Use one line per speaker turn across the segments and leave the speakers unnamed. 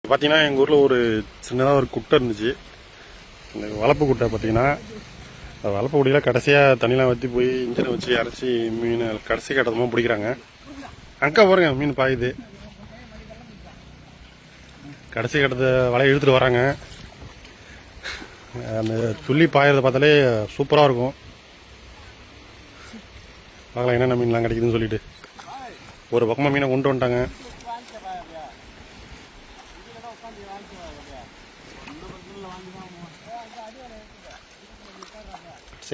பார்த்தீங்கன்னா எங்கள் ஊரில் ஒரு சின்னதாக ஒரு குட்டை இருந்துச்சு. இந்த வளர்ப்பு குட்டை பார்த்தீங்கன்னா வளர்ப்பு குடியில் கடைசியாக தண்ணியெலாம் வற்றி போய் இன்ஜினை வச்சு அரைச்சி மீன் கடைசி கட்டமாக பிடிக்கிறாங்க. அங்கே பாருங்க மீன் பாயுது. கடைசி கட்டத்தை வலையை இழுத்துட்டு வராங்க. அந்த துள்ளி பாயறதை பார்த்தாலே சூப்பராக இருக்கும். பார்க்கலாம் என்னென்ன மீன்லாம் கிடைக்குதுன்னு சொல்லிட்டு ஒரு பக்கமாக மீனை கொண்டு வந்துட்டாங்க.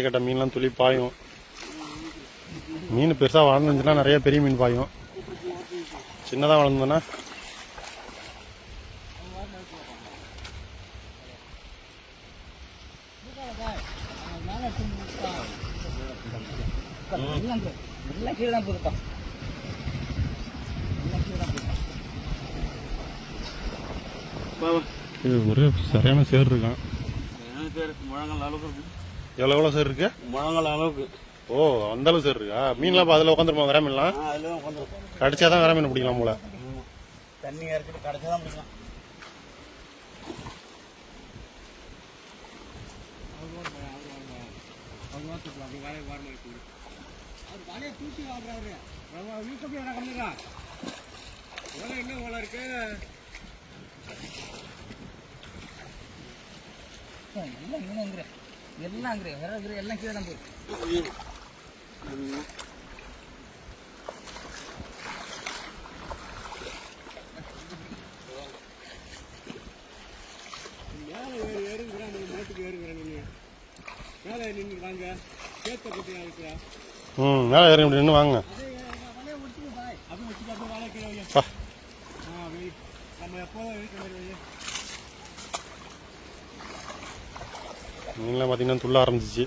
கட்ட மீன்லாம் துளி பாயும். மீன் பெருசாக வளர்ந்துச்சுன்னா நிறைய பெரிய மீன் பாயும். சின்னதாக வளர்ந்ததுன்னா ஒரே சரியான சேர் இருக்கான். எவ்வளோ சேர் இருக்கு?
முழங்கால் அளவுக்கு.
ஓ, அந்த அளவு சேர் இருக்கா? மீன்லாம் அதில் உட்காந்துருமா? வேற மீன்லாம் கடிச்சாதான் வேற மீன் பிடிக்கலாம் போல.
தண்ணி இறக்கிட்டு கடிச்சாதான் பிடிக்கலாம். எல்லாம் கீழே தான் போயிருக்கு.
மேலே ஏறி நின்று வாங்க. மீன்லாம் பார்த்தீங்கன்னா துள்ள ஆரம்பிச்சிச்சு.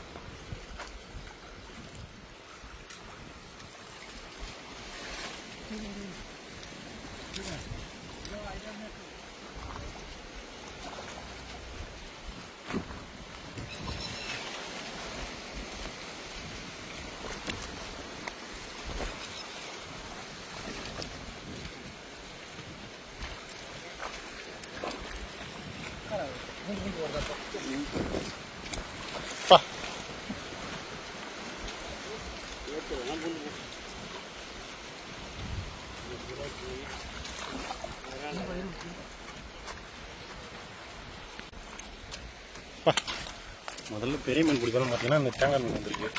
முதல்ல பெரிய மீன் பிடிக்கலாம் பார்த்தீங்கன்னா இந்த தேங்காய் மீன் வந்துருக்கு.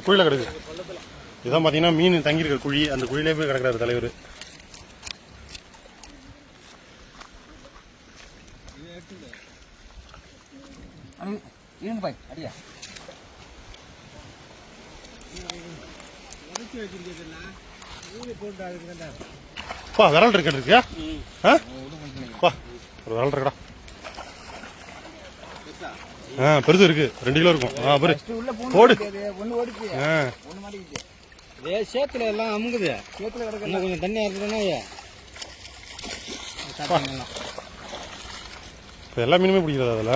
குழியில கிடக்கு. இதான் பாத்தீங்கன்னா மீன் தங்கியிருக்க குழி. அந்த குழியிலே போய் கிடக்குறாரு தலைவர். விரல் இருக்கு. ஒரு விரல் இருக்கடா. பெருசு இருக்கு. 2 கிலோ இருக்கும். போடு.
சேத்துல எல்லாம் அமுங்குது. சேத்துல கிடக்கு. கொஞ்சம் தண்ணியா இருக்குதுன்னா
எல்லா மீனுமே பிடிக்கிறது அதுல.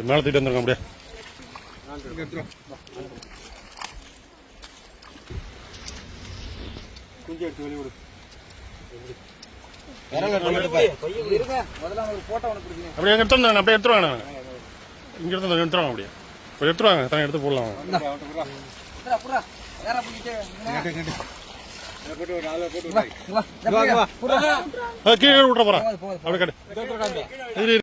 மேல தூக்கிட்டு வந்துருங்க அப்படியே. அப்படியே எடுத்துருவாங்க. இங்க எடுத்துருவாங்க. அப்படியே எடுத்துருவாங்க. தனி எடுத்து போடலாம். கீழே விட்டுற போறான். அப்படியே